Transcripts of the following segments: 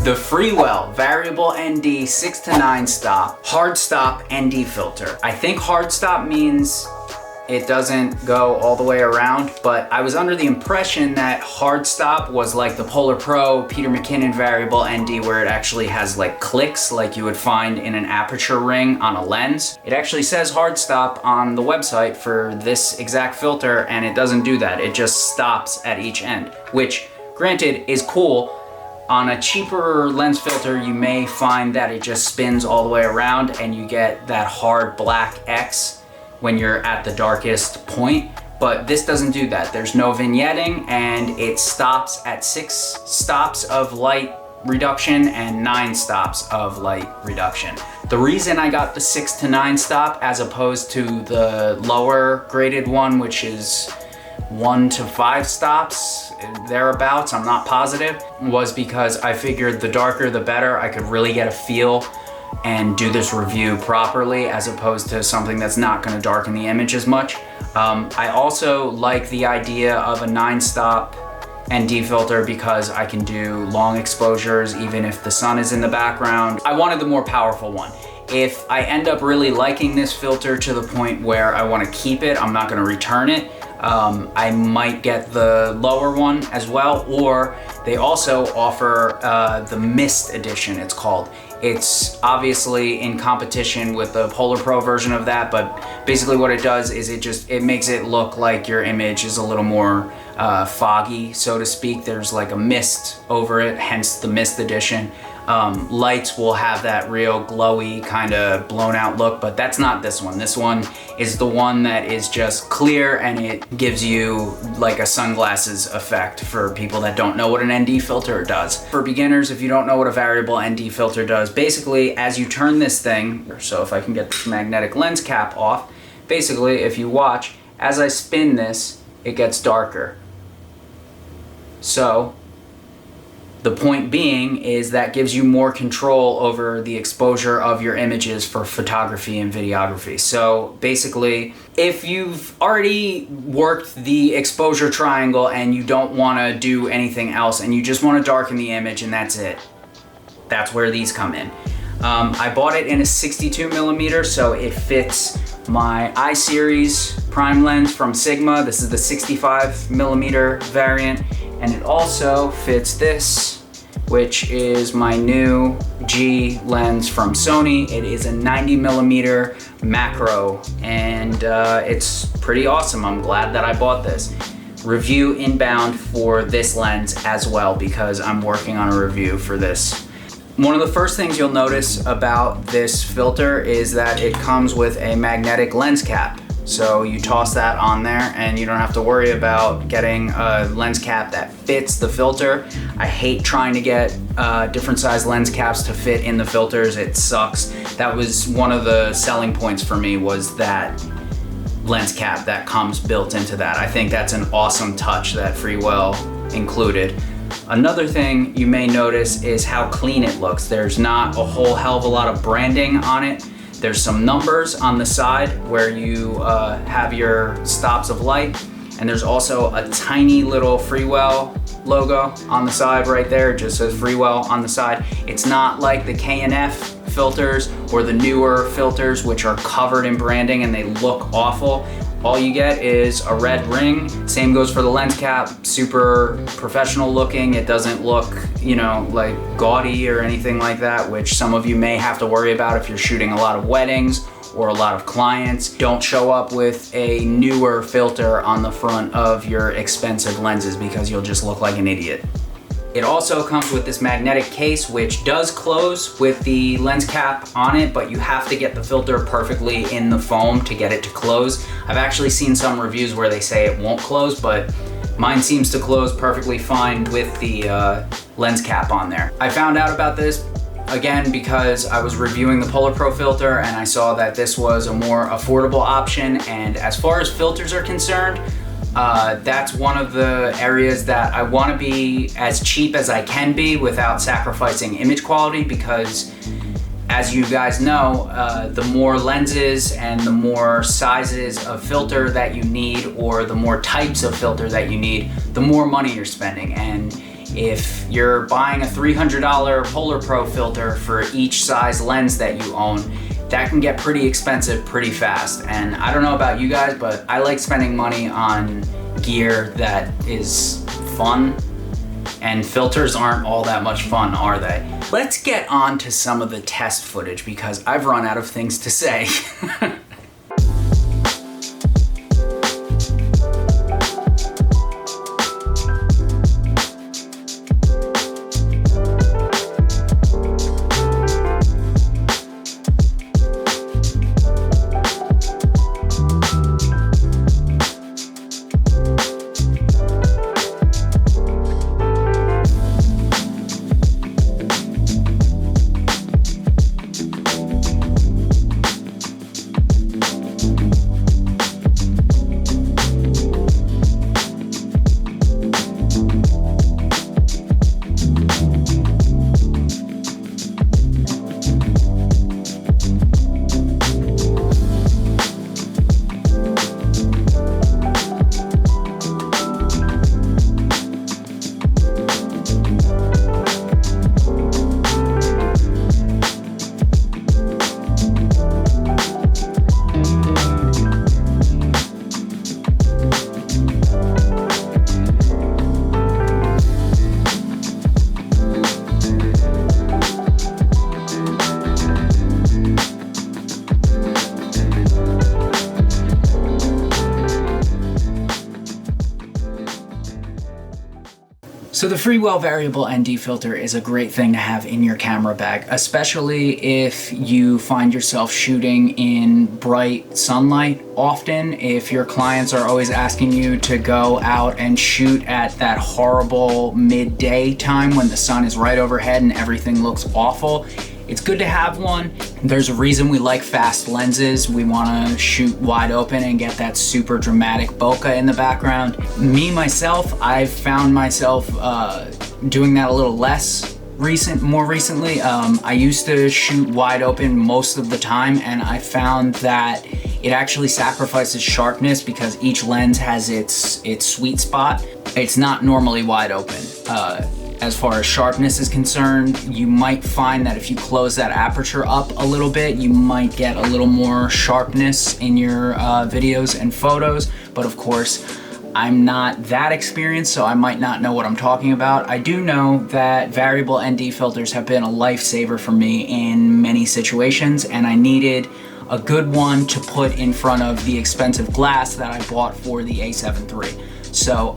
The Freewell Variable ND 6 to 9 stop hard stop ND filter. I think hard stop means it doesn't go all the way around, but I was under the impression that hard stop was like the Polarpro Peter Mckinnon variable ND, where it actually has like clicks like you would find in an aperture ring on a lens. It actually says hard stop on the website for this exact filter, and it doesn't do that. It just stops at each end, which granted is cool. On a cheaper lens filter, you may find that it just spins all the way around and you get that hard black X when you're at the darkest point, but this doesn't do that. There's no vignetting, and it stops at 6 stops of light reduction and 9 stops of light reduction. The reason I got the 6 to 9 stop as opposed to the lower graded one, which is 1 to 5 stops, thereabouts, I'm not positive, was because I figured the darker the better. I could really get a feel and do this review properly, as opposed to something that's not going to darken the image as much. I also like the idea of a 9 stop ND filter because I can do long exposures even if the sun is in the background. I wanted the more powerful one. If I end up really liking this filter to the point where I want to keep it, I'm not going to return it. I might get the lower one as well, or they also offer the Mist edition, it's called. It's obviously in competition with the Polarpro version of that, but basically what it does is it makes it look like your image is a little more foggy, so to speak. There's like a mist over it, hence the Mist edition. Lights will have that real glowy kind of blown out look, but that's not this one. This one is the one that is just clear, and it gives you like a sunglasses effect for people that don't know what an ND filter does. For beginners, if you don't know what a variable ND filter does, basically as you turn this thing, so if I can get this magnetic lens cap off, basically if you watch, as I spin this, it gets darker. So the point being is that gives you more control over the exposure of your images for photography and videography. So basically, if you've already worked the exposure triangle and you don't want to do anything else and you just want to darken the image and that's it, that's where these come in. I bought it in a 62mm, so it fits my I series prime lens from Sigma. This is the 65mm variant, and it also fits this, which is my new G lens from Sony. It is a 90mm macro, and it's pretty awesome. I'm glad that I bought this. Review inbound for this lens as well, because I'm working on a review for this. One of the first things you'll notice about this filter is that it comes with a magnetic lens cap. So you toss that on there and you don't have to worry about getting a lens cap that fits the filter. I hate trying to get different size lens caps to fit in the filters. It sucks. That was one of the selling points for me, was that lens cap that comes built into that. I think that's an awesome touch that Freewell included. Another thing you may notice is how clean it looks. There's not a whole hell of a lot of branding on it. There's some numbers on the side where you have your stops of light, and there's also a tiny little Freewell logo on the side right there. It just says Freewell on the side. It's not like the K&F filters or the newer filters, which are covered in branding and they look awful. All you get is a red ring. Same goes for the lens cap, super professional looking. It doesn't look, you know, like gaudy or anything like that, which some of you may have to worry about if you're shooting a lot of weddings or a lot of clients. Don't show up with a newer filter on the front of your expensive lenses, because you'll just look like an idiot. It also comes with this magnetic case, which does close with the lens cap on it, but you have to get the filter perfectly in the foam to get it to close. I've actually seen some reviews where they say it won't close, but mine seems to close perfectly fine with the lens cap on there. I found out about this again because I was reviewing the Polarpro filter and I saw that this was a more affordable option, and as far as filters are concerned, that's one of the areas that I want to be as cheap as I can be without sacrificing image quality, because as you guys know, the more lenses and the more sizes of filter that you need, or the more types of filter that you need, the more money you're spending. And if you're buying a $300 Polarpro filter for each size lens that you own, that can get pretty expensive pretty fast. And I don't know about you guys, but I like spending money on gear that is fun, and filters aren't all that much fun, are they? Let's get on to some of the test footage because I've run out of things to say. So the Freewell Variable ND filter is a great thing to have in your camera bag, especially if you find yourself shooting in bright sunlight often. If your clients are always asking you to go out and shoot at that horrible midday time when the sun is right overhead and everything looks awful, it's good to have one. There's a reason we like fast lenses. We want to shoot wide open and get that super dramatic bokeh in the background. Me, myself, I've found myself doing that a little less more recently. I used to shoot wide open most of the time, and I found that it actually sacrifices sharpness because each lens has its sweet spot. It's not normally wide open. As far as sharpness is concerned, you might find that if you close that aperture up a little bit, you might get a little more sharpness in your videos and photos. But of course, I'm not that experienced, so I might not know what I'm talking about. I do know that variable ND filters have been a lifesaver for me in many situations, and I needed a good one to put in front of the expensive glass that I bought for the A7 III. So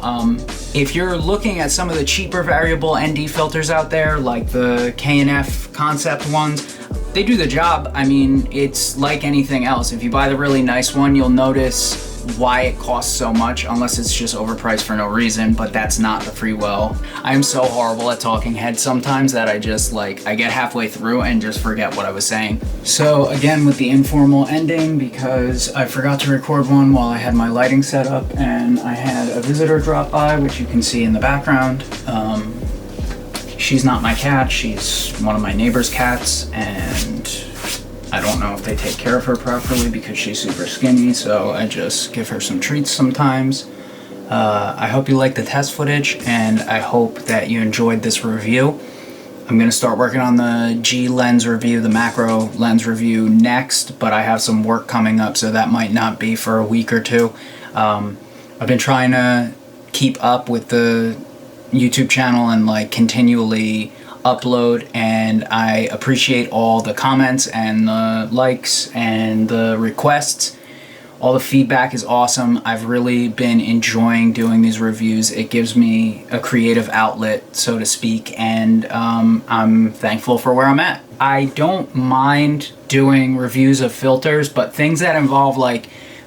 if you're looking at some of the cheaper variable ND filters out there, like the K&F concept ones, they do the job. I mean, it's like anything else. If you buy the really nice one, you'll notice why it costs so much, unless it's just overpriced for no reason, but that's not the Freewell. I'm so horrible at talking heads sometimes that I get halfway through and just forget what I was saying. So again, with the informal ending, because I forgot to record one while I had my lighting set up, and I had a visitor drop by, which you can see in the background. She's not my cat, she's one of my neighbor's cats, and I don't know if they take care of her properly because she's super skinny, so I just give her some treats sometimes. I hope you like the test footage, and I hope that you enjoyed this review. I'm going to start working on the G lens review, the macro lens review next, but I have some work coming up, so that might not be for a week or two. I've been trying to keep up with the YouTube channel and continually upload, and I appreciate all the comments and the likes and the requests. All the feedback is awesome. I've really been enjoying doing these reviews. It gives me a creative outlet, so to speak, and I'm thankful for where I'm at. I don't mind doing reviews of filters, but things that involve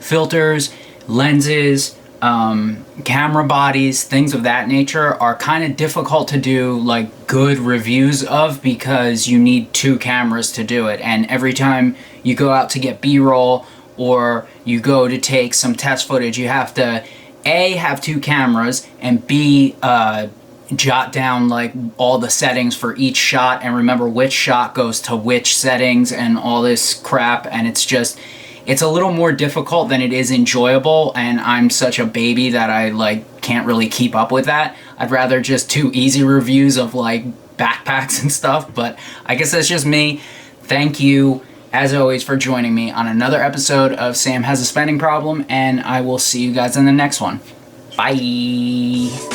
filters, lenses, camera bodies, things of that nature are kind of difficult to do good reviews of because you need two cameras to do it, and every time you go out to get B-roll or you go to take some test footage, you have to A, have two cameras, and B, jot down like all the settings for each shot and remember which shot goes to which settings and all this crap, and it's a little more difficult than it is enjoyable, and I'm such a baby that I like can't really keep up with that. I'd rather just do easy reviews of like backpacks and stuff, but I guess that's just me. Thank you as always for joining me on another episode of Sam Has a Spending Problem, and I will see you guys in the next one. Bye.